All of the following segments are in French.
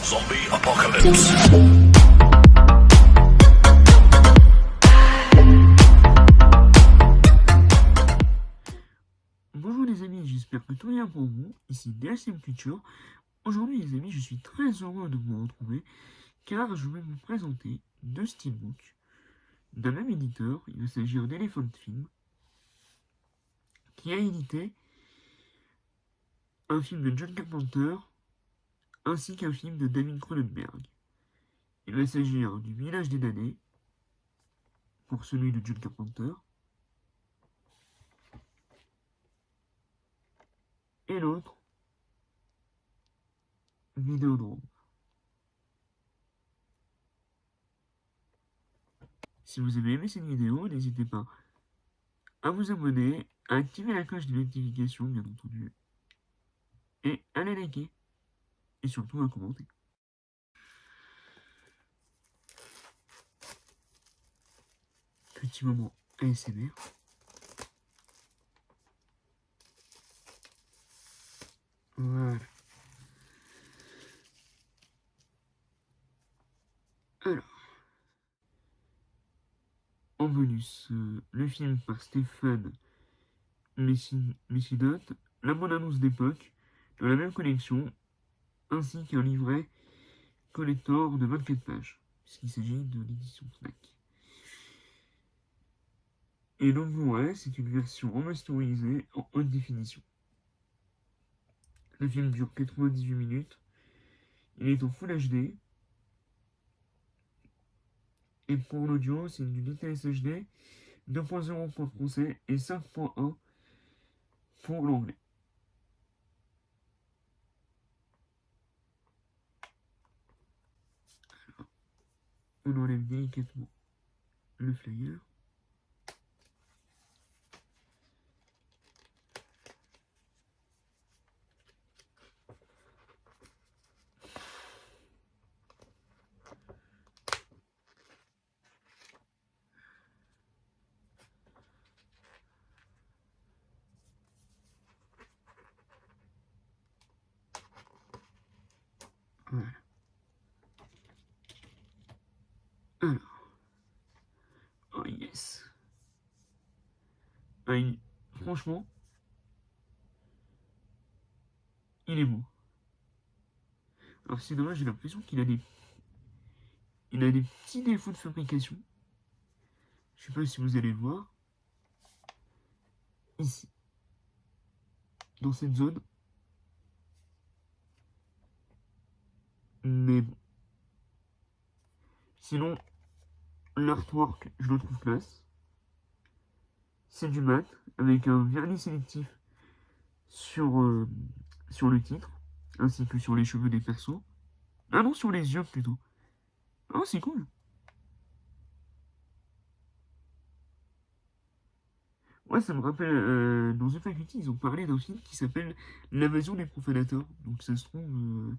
Zombie Apocalypse. Bonjour les amis, j'espère que tout va bien pour vous, ici DSM Culture. Aujourd'hui les amis, je suis très heureux de vous retrouver car je vais vous présenter deux steelbooks d'un même éditeur. Il va s'agir d'Elephant Film qui a édité un film de John Carpenter ainsi qu'un film de David Cronenberg. Il va s'agir du Village des damnés pour celui de John Carpenter et l'autre Vidéodrome. Si vous avez aimé cette vidéo, n'hésitez pas à vous abonner, à activer la cloche de notification bien entendu, et à la liker, et surtout à commenter. Petit moment ASMR. Voilà. Alors, en bonus, le film par Stephen Messidot, la bande-annonce d'époque de la même collection, ainsi qu'un livret collector de 24 pages, puisqu'il s'agit de l'édition Fnac. Et donc Blu-ray, c'est une version remasterisée en haute définition. Le film dure 98 minutes, il est en Full HD, et pour l'audio, c'est du DTS HD 2.0 pour le français et 5.1 pour l'anglais. On enlève délicatement le flyer. Voilà. Alors. Oh yes. Ah, franchement, il est beau. Alors c'est dommage, j'ai l'impression qu'il a des... Il a des petits défauts de fabrication. Je sais pas si vous allez le voir. Ici. Dans cette zone. Mais bon. Sinon, l'artwork, je le trouve classe. C'est du mat, avec un vernis sélectif sur, sur le titre, ainsi que sur les cheveux des persos. Ah non, sur les yeux plutôt. Ah, c'est cool. Ouais, ça me rappelle, dans The Faculty, ils ont parlé d'un film qui s'appelle L'invasion des profanateurs. Donc ça se trouve,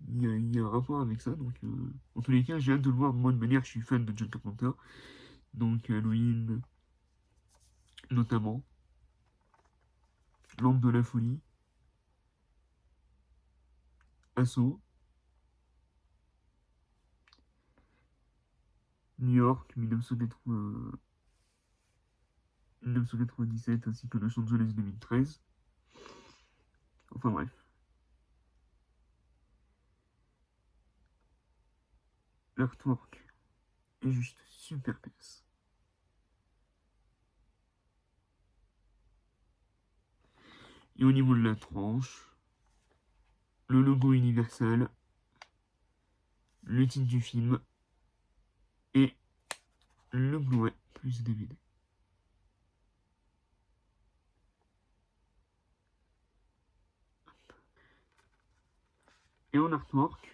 il y a un rapport avec ça. Donc, en tous les cas, j'ai hâte de le voir. Moi, de manière, je suis fan de John Carpenter. Donc, Halloween, notamment. Lampe de la folie. Assaut. New York, 1997, ainsi que Los Angeles 2013. Enfin bref. L'artwork est juste super classe. Et au niveau de la tranche, le logo Universal, le titre du film et le Blu-ray plus DVD. Et en artwork,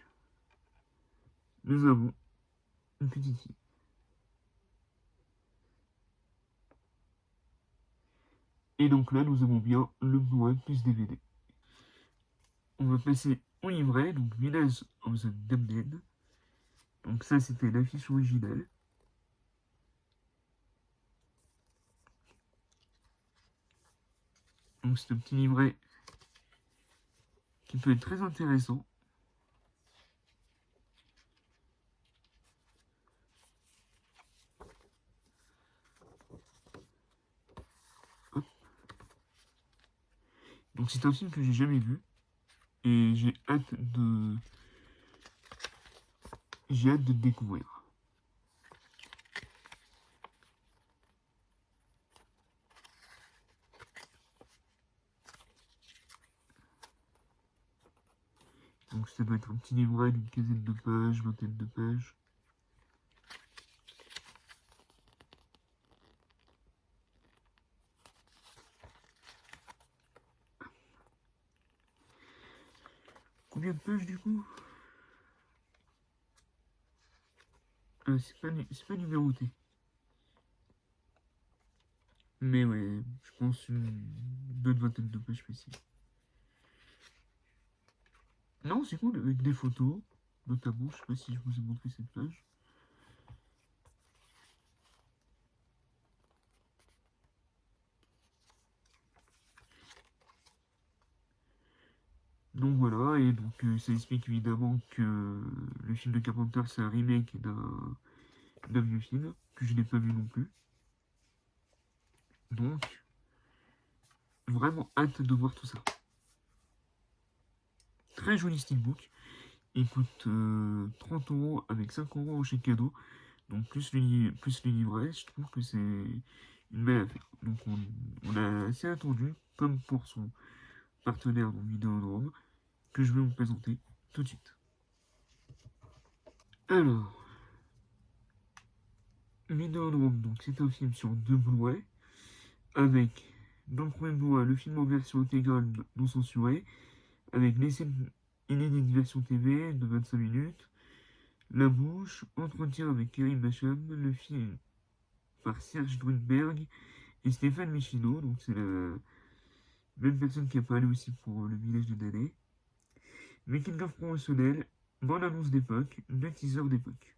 nous avons une petite fille. Et donc là, nous avons bien le Blu-ray plus DVD. On va passer au livret, donc Village of the Damned. Donc ça, c'était l'affiche originale. Donc c'est un petit livret qui peut être très intéressant. Donc c'est un film que j'ai jamais vu et j'ai hâte de le découvrir. Donc ça doit être un petit livret d'une quinzaine de pages, vingtaine de pages. Combien de pages du coup? C'est pas numéroté. Mais ouais, je pense une bonne vingtaine de pages facile. Non, c'est cool, avec des photos, notamment, je sais pas si je vous ai montré cette page. Donc voilà, et donc ça explique évidemment que le film de Carpenter c'est un remake d'un vieux film, que je n'ai pas vu non plus. Donc, vraiment hâte de voir tout ça. Très joli steelbook. Il coûte 30 € avec 5 € en chèque cadeau. Donc plus le livret, je trouve que c'est une belle affaire. Donc on a assez attendu, comme pour son partenaire dans Vidéodrome, que je vais vous présenter tout de suite. Alors, Vidéodrome, donc c'est un film sur deux Blu-ray, avec dans le premier Blu-ray le film en version intégrale non censurée, avec les scènes inédites version TV de 25 minutes, La Bouche, Entretien avec Karim Bacham, le film par Serge Drunberg et Stéphane Michino, donc c'est la même personne qui a parlé aussi pour le village de Danet. Making of promotionnel, bonne annonce d'époque, deux teasers d'époque.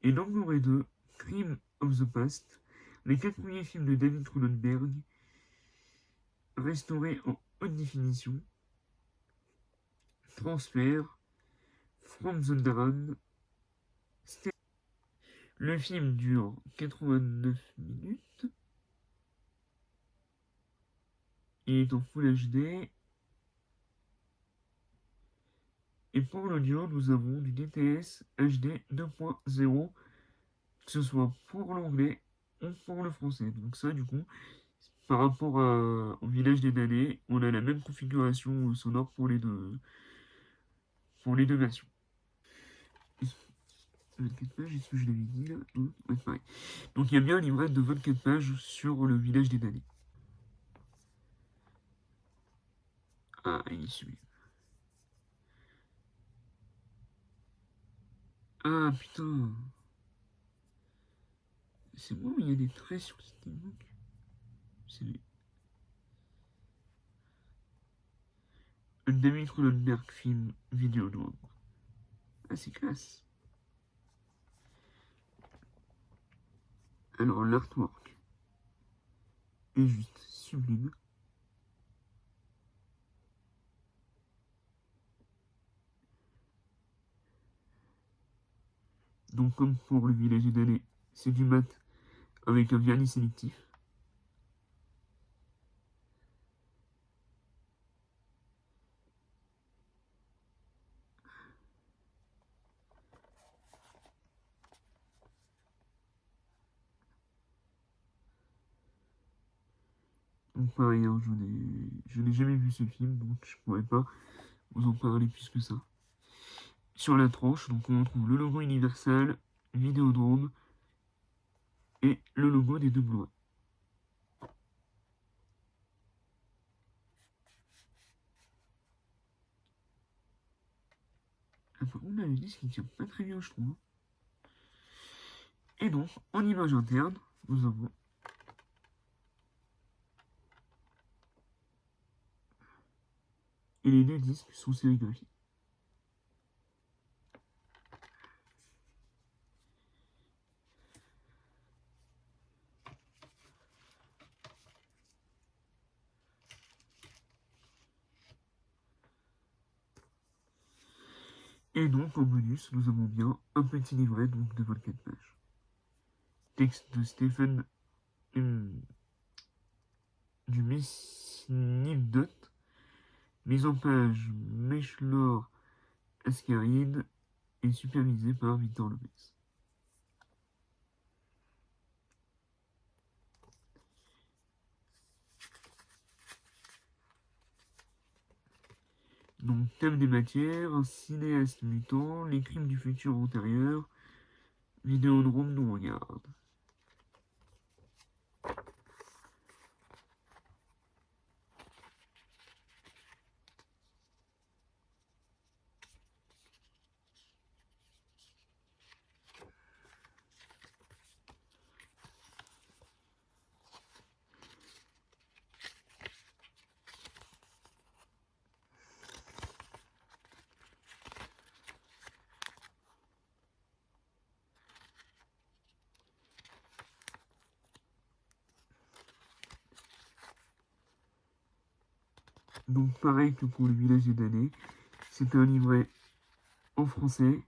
Et dans Blu-ray 2, Crime of the Past, les 4 premiers films de David Cronenberg, restaurés en haute définition, Transfert, From the Dawn. Le film dure 89 minutes. Il est en Full HD. Et pour l'audio, nous avons du DTS HD 2.0, que ce soit pour l'anglais ou pour le français. Donc ça, du coup, par rapport au village des damnés, on a la même configuration sonore pour les deux versions. 24 pages, est-ce que je l'avais dit là? Ouais, pareil. Donc il y a bien un livret de 24 pages sur le village des damnés. Ah, il est sublime. Ah putain. C'est moi où il y a des traits sur cette book. C'est lui. Un David Cronenberg film vidéo noir. Ah, c'est classe. Alors, l'artwork est juste sublime. Donc, comme pour le village d'année, c'est du mat avec un vernis sélectif. Donc, pareil, hein, je n'ai jamais vu ce film, donc je pourrais pas vous en parler plus que ça. Sur la tranche, donc on retrouve le logo Universal, Vidéodrome et le logo des deux Blu-ray. Ah, par contre, là, le disque il tient pas très bien, je trouve. Et donc, en image interne, nous avons et les deux disques sont sérigraphiés. Et donc, en bonus, nous avons bien un petit livret donc, de 24 pages. Texte de Stephen du Messinildot, Mise en page Mechlor Ascaride et supervisée par Victor Lopez. Donc, thème des matières, un cinéaste mutant, les crimes du futur antérieur, Vidéodrome nous regarde. Donc, pareil que pour le village des damnés, c'est un livret en français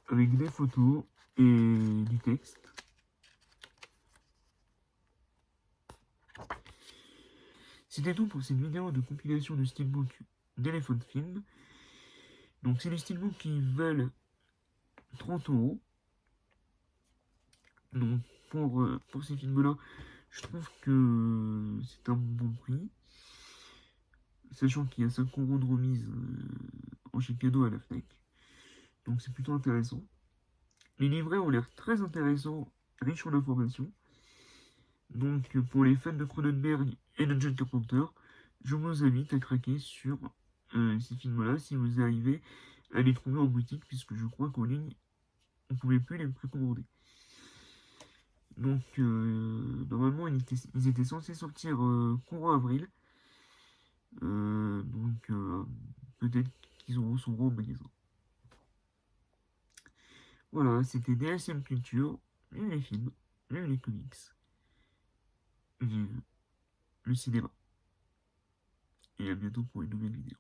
avec des photos et du texte. C'était tout pour cette vidéo de compilation de steelbooks d'Elephant Film. Donc, c'est des steelbooks qui valent 30 €. Donc, pour ces films-là, je trouve que c'est un bon prix. Sachant qu'il y a 5 € de remise en chèque cadeau à la FNAC. Donc c'est plutôt intéressant. Les livrets ont l'air très intéressants, riches en informations. Donc pour les fans de Cronenberg et de John Carpenter, je vous invite à craquer sur ces films-là si vous arrivez à les trouver en boutique, puisque je crois qu'en ligne, on ne pouvait plus les précommander. Donc normalement, ils étaient censés sortir courant avril. Donc peut-être qu'ils auront son rang au magasin. Voilà, c'était DSM Culture, vive les films, vive les comics, vive le cinéma. Et à bientôt pour une nouvelle vidéo.